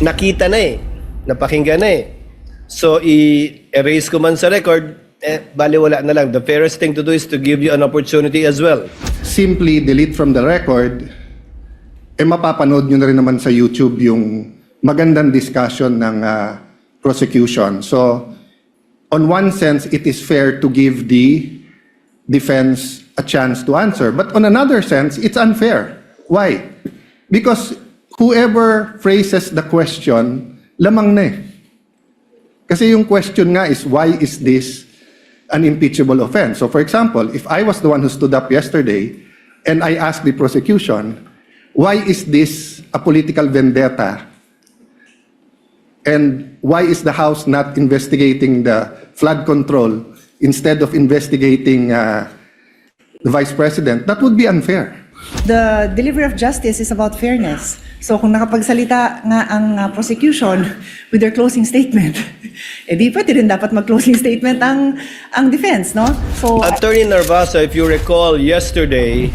nakita na napakinggan na So, i-erase ko man sa record, baliwala na lang. The fairest thing to do is to give you an opportunity as well. Simply delete from the record, mapapanood nyo na rin naman sa YouTube yung magandang discussion ng prosecution. So, on one sense, it is fair to give the defense a chance to answer. But on another sense, it's unfair. Why? Because whoever phrases the question, lamang na Kasi yung question nga is, why is this an impeachable offense? So for example, if I was the one who stood up yesterday and I asked the prosecution, why is this a political vendetta? And why is the House not investigating the flood control instead of investigating the Vice President? That would be unfair. The delivery of justice is about fairness. So kung nakapagsalita nga ang prosecution with their closing statement, di pwede rin dapat mag-closing statement ang defense, no? So Attorney Narvasa, if you recall yesterday,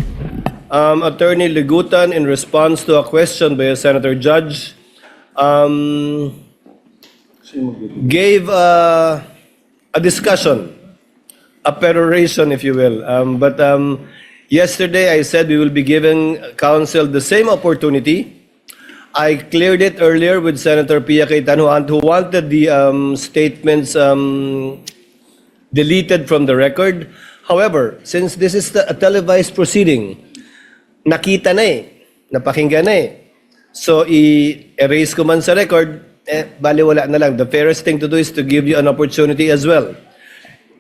Attorney Ligutan, in response to a question by a senator judge, gave a discussion, a peroration, if you will. Yesterday, I said we will be giving counsel the same opportunity. I cleared it earlier with Senator Pia Cayetano, who wanted the statements deleted from the record. However, since this is a televised proceeding, nakita na napakinggan na So, i-erase ko man sa record, baliwala na lang. The fairest thing to do is to give you an opportunity as well.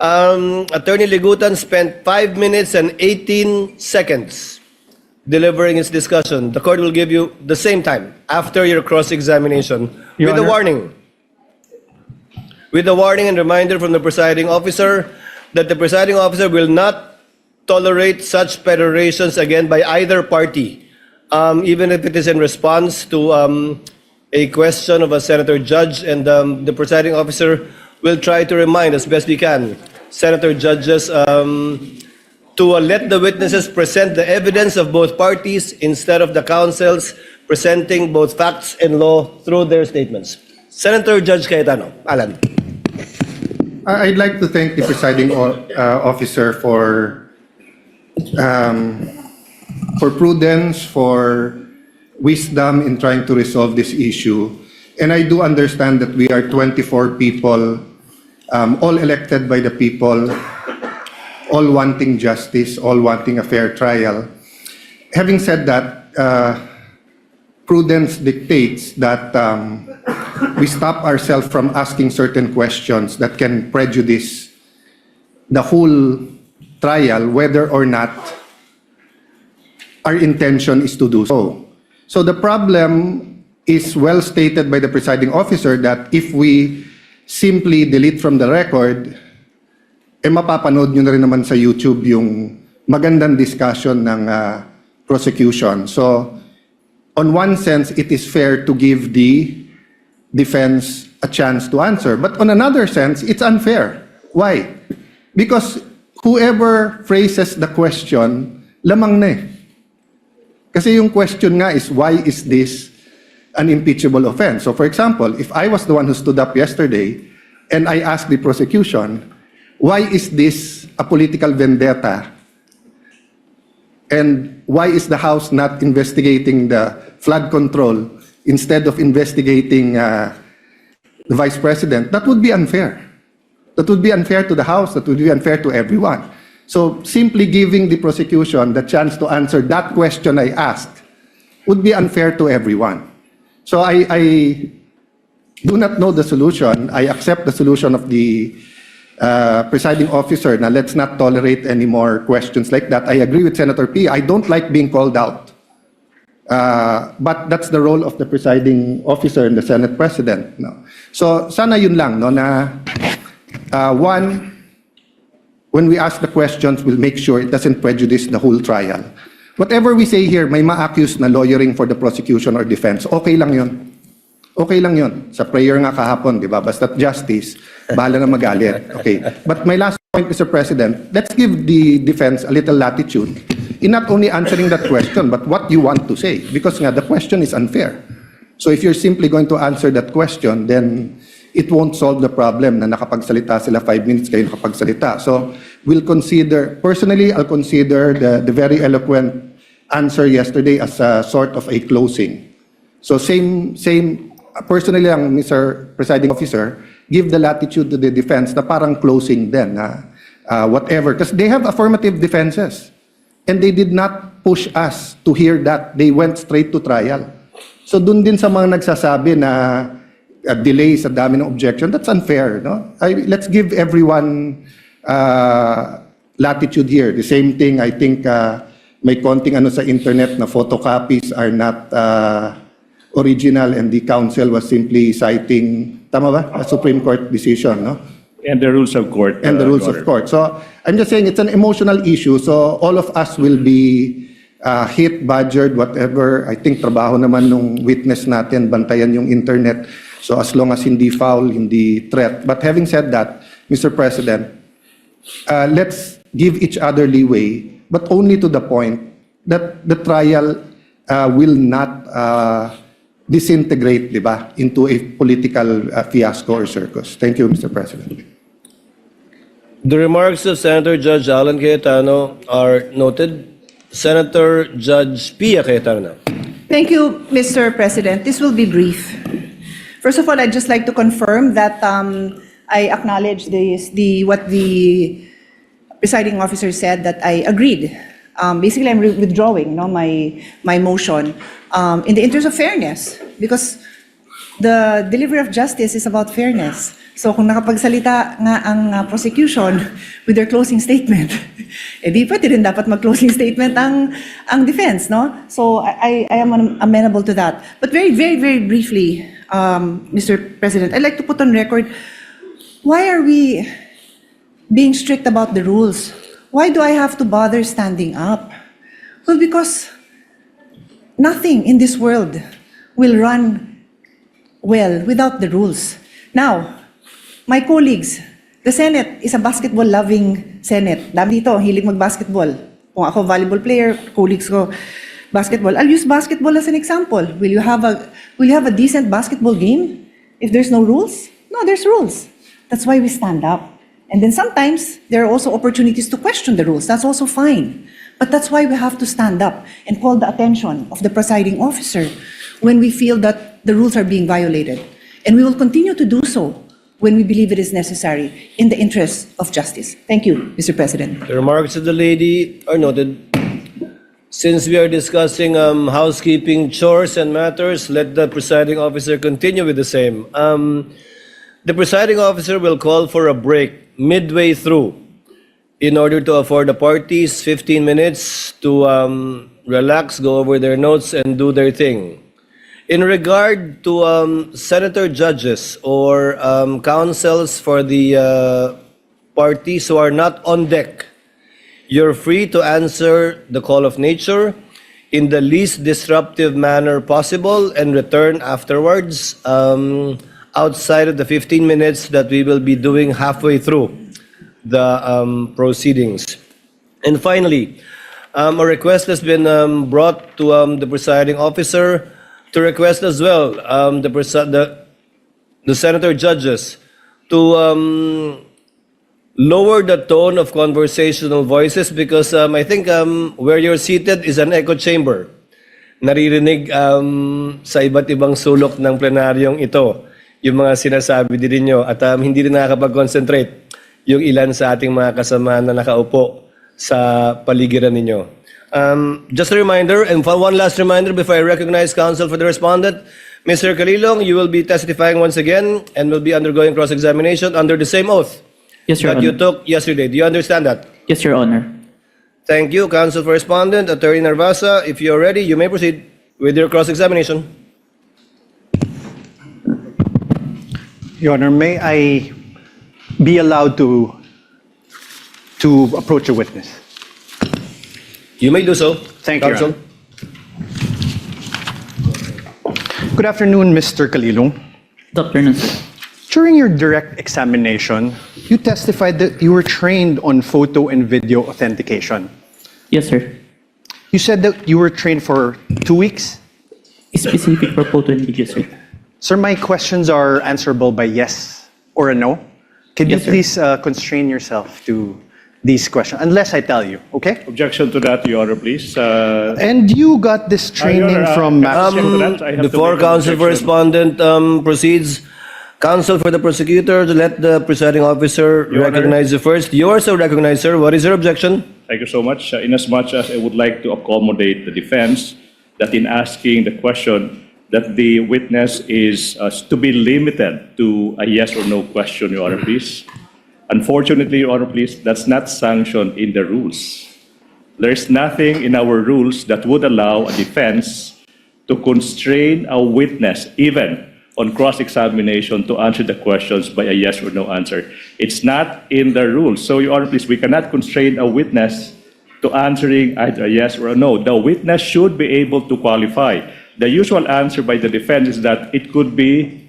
Attorney Ligutan spent 5 minutes and 18 seconds delivering his discussion. The court will give you the same time after your cross-examination with a warning. With a warning and reminder from the presiding officer that the presiding officer will not tolerate such perorations again by either party, even if it is in response to a question of a senator judge, and the presiding officer will try to remind as best we can senator judges to let the witnesses present the evidence of both parties instead of the counsels presenting both facts and law through their statements. Senator Judge Cayetano, Alan. I'd like to thank the presiding officer for prudence, for wisdom in trying to resolve this issue. And I do understand that we are 24 people, all elected by the people, all wanting justice, all wanting a fair trial. Having said that, prudence dictates that we stop ourselves from asking certain questions that can prejudice the whole trial, whether or not our intention is to do so. So the problem is well stated by the presiding officer that if we simply delete from the record, mapapanood nyo na rin naman sa YouTube yung magandang discussion ng prosecution. So, on one sense, it is fair to give the defense a chance to answer. But on another sense, it's unfair. Why? Because whoever phrases the question, lamang na Kasi yung question nga is, why is this an impeachable offense? So for example, if I was the one who stood up yesterday and I asked the prosecution, why is this a political vendetta? And why is the House not investigating the flood control instead of investigating the Vice President? That would be unfair. That would be unfair to the House. That would be unfair to everyone. So simply giving the prosecution the chance to answer that question I asked would be unfair to everyone. So I do not know the solution. I accept the solution of the presiding officer. Now, let's not tolerate any more questions like that. I agree with Senator P. I don't like being called out. But that's the role of the presiding officer and the Senate President. No? So, sana yun lang, no, na one, when we ask the questions, we'll make sure it doesn't prejudice the whole trial. Whatever we say here, may ma-accuse na lawyering for the prosecution or defense. Okay lang yun. Okay lang yun. Sa prayer nga kahapon, di ba? Basta't justice, bahala na magalit. Okay. But my last point, Mr. President, let's give the defense a little latitude in not only answering that question, but what you want to say. Because nga, the question is unfair. So if you're simply going to answer that question, then it won't solve the problem na nakapagsalita sila 5 minutes, kayo nakapagsalita. So we'll consider, personally, I'll consider the very eloquent answer yesterday as a sort of a closing. So same, personally lang, Mr. Presiding Officer, give the latitude to the defense na parang closing din, whatever. Because they have affirmative defenses. And they did not push us to hear that. They went straight to trial. So dun din sa mga nagsasabi na delay sa dami ng objection, that's unfair. No? Let's give everyone latitude here. The same thing, I think, may konting ano sa internet na photocopies are not original and the counsel was simply citing, tama ba? A Supreme Court decision, no? And the rules of court. And the rules of court. So I'm just saying it's an emotional issue. So all of us will be hit, badgered, whatever. I think trabaho naman nung witness natin, bantayan yung internet. So as long as hindi foul, hindi threat. But having said that, Mr. President, let's give each other leeway, but only to the point that the trial will not disintegrate, di ba, into a political fiasco or circus. Thank you, Mr. President. The remarks of Senator Judge Alan Cayetano are noted. Senator Judge Pia Cayetano. Thank you, Mr. President. This will be brief. First of all, I'd just like to confirm that I acknowledge what the presiding officer said, that I agreed. Basically, I'm withdrawing my motion in the interest of fairness, because the delivery of justice is about fairness. So kung nakapagsalita nga ang prosecution with their closing statement, di pwede rin dapat mag-closing statement ang defense, no? So I am amenable to that. But very, very, very briefly, Mr. President, I'd like to put on record, why are we being strict about the rules? Why do I have to bother standing up? Well, because nothing in this world will run well without the rules. Now, my colleagues, the Senate is a basketball-loving Senate. Dami dito, hilig mag-basketball. Kung ako volleyball player, colleagues ko, basketball. I'll use basketball as an example. Will you have a decent basketball game if there's no rules? No, there's rules. That's why we stand up. And then sometimes, there are also opportunities to question the rules. That's also fine. But that's why we have to stand up and call the attention of the presiding officer when we feel that the rules are being violated. And we will continue to do so when we believe it is necessary in the interest of justice. Thank you, Mr. President. The remarks of the lady are noted. Since we are discussing housekeeping chores and matters, let the presiding officer continue with the same. The presiding officer will call for a break midway through in order to afford the parties 15 minutes to relax, go over their notes, and do their thing. In regard to senator judges or counsels for the parties who are not on deck, you're free to answer the call of nature in the least disruptive manner possible and return afterwards outside of the 15 minutes that we will be doing halfway through the proceedings. And finally, a request has been brought to the presiding officer to request as well the senator judges to lower the tone of conversational voices because I think where you're seated is an echo chamber. Naririnig sa iba't ibang sulok ng plenaryong ito yung mga sinasabi din ninyo at hindi rin nakakapag-concentrate yung ilan sa ating mga kasama na nakaupo sa paligiran ninyo. Just a reminder, and one last reminder before I recognize counsel for the respondent, Mr. Calilong, you will be testifying once again and will be undergoing cross-examination under the same oath Yes, Your that you Honor. took yesterday. Do you understand that? Yes, Your Honor. Thank you, counsel for respondent. Attorney Narvasa, if you're ready, you may proceed with your cross-examination. Your Honor, may I be allowed to approach a witness? You may do so. Thank you, Your counsel. Honor. Good afternoon, Mr. Calilong. Good afternoon, sir. During your direct examination, you testified that you were trained on photo and video authentication. Yes, sir. You said that you were trained for 2 weeks? Specific for photo and video, sir. Sir, my questions are answerable by yes or a no. Can you Yes, sir. please constrain yourself to these questions, unless I tell you, okay? Objection to that, Your Honor, please. And you got this training from Max. to that, I have to Before make an counsel for objection. respondent proceeds, counsel for the prosecutor to let the presiding officer Your Honor. recognize you first. You are so recognized, sir. What is your objection? Thank you so much. Inasmuch as I would like to accommodate the defense that in asking the question that the witness is to be limited to a yes or no question, Your Honor, please. Unfortunately, Your Honor, please, that's not sanctioned in the rules. There's nothing in our rules that would allow a defense to constrain a witness, even on cross-examination, to answer the questions by a yes or no answer. It's not in the rules. So, Your Honor, please, we cannot constrain a witness to answering either a yes or a no. The witness should be able to qualify. The usual answer by the defense is that it could be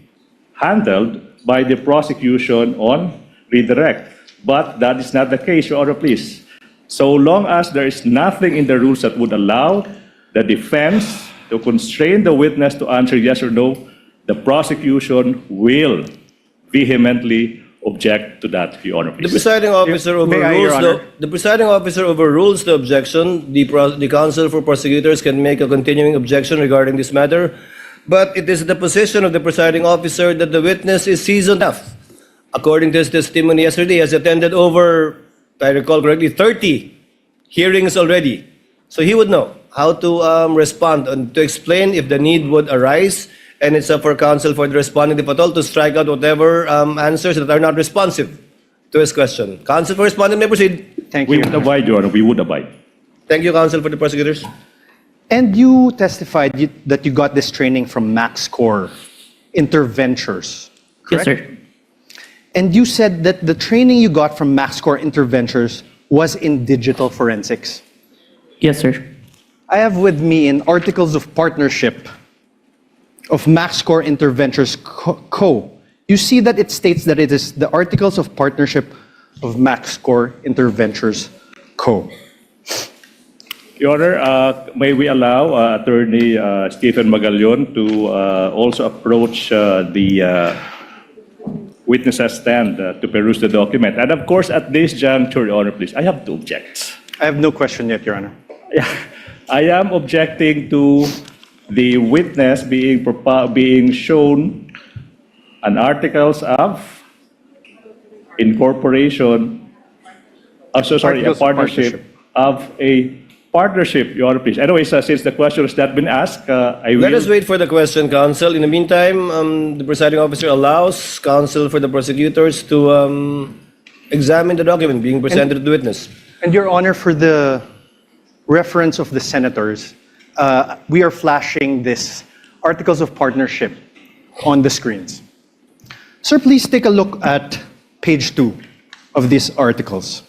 handled by the prosecution on redirect. But that is not the case, Your Honor, please. So long as there is nothing in the rules that would allow the defense to constrain the witness to answer yes or no, the prosecution will vehemently object to that, Your Honor, The please. presiding officer May I, Your overrules Honor? the presiding officer overrules the objection. The counsel for prosecutors can make a continuing objection regarding this matter, but it is the position of the presiding officer that the witness is seasoned enough. According to his testimony yesterday, he has attended over, if I recall correctly, 30 hearings already. So he would know how to respond and to explain if the need would arise. And it's up for counsel for the respondent, if at all, to strike out whatever answers that are not responsive to his question. Counsel for respondent may proceed. Thank We you. would abide, Your Honor, we would abide. Thank you, counsel for the prosecutors. And you testified that you got this training from MaxCore Interventures, Yes, correct? sir. And you said that the training you got from MaxCore Interventures was in digital forensics. Yes, sir. I have with me in Articles of Partnership of MaxCore Interventures Co. You see that it states that it is the Articles of Partnership of MaxCore Interventures Co. Your Honor, may we allow Attorney Stephen Magallon to also approach the witness stand to peruse the document. And of course, at this juncture, Your Honor, please, I have to object. I have no question yet, Your Honor. Yeah, I am objecting to the witness being shown an articles of incorporation, a Articles of partnership of a partnership, Your Honor, please. Anyways, since the question has not been asked, I will. Let us wait for the question, counsel. In the meantime, the presiding officer allows counsel for the prosecutors to examine the document being presented to the witness. And Your Honor, for the reference of the senators, we are flashing this Articles of Partnership on the screens. Sir, please take a look at page 2 of these articles.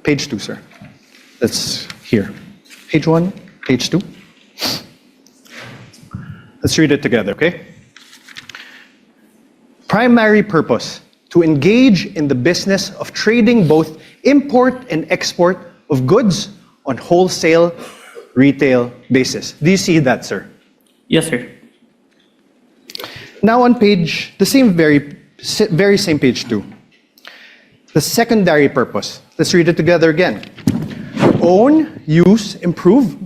Page 2, sir. That's here. Page 1, page 2. Let's read it together, okay? Primary purpose, to engage in the business of trading both import and export of goods on wholesale, retail basis. Do you see that, sir? Yes, sir. Now on page, the very same page 2. The secondary purpose. Let's read it together again. Own, use, improve,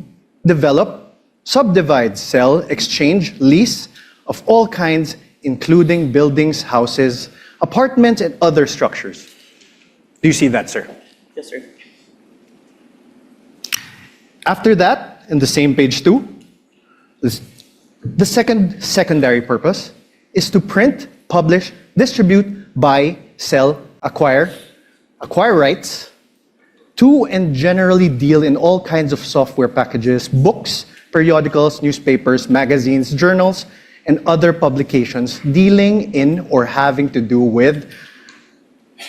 develop, subdivide, sell, exchange, lease of all kinds, including buildings, houses, apartments, and other structures. Do you see that, sir? Yes, sir. After that, in the same page 2, the secondary purpose is to print, publish, distribute, buy, sell, acquire rights, to and generally deal in all kinds of software packages, books, periodicals, newspapers, magazines, journals, and other publications dealing in or having to do with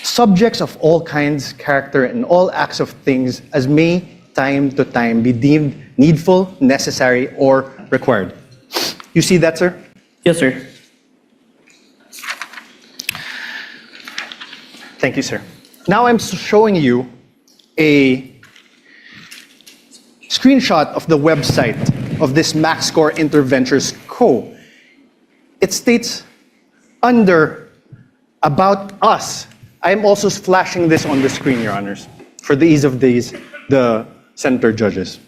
subjects of all kinds, character, and all acts of things as may time to time be deemed needful, necessary, or required. You see that, sir? Yes, sir. Thank you, sir. Now I'm showing you a screenshot of the website of this MaxScore Interventures Co. It states under About Us. I'm also flashing this on the screen, Your Honors, for the ease of the senator judges.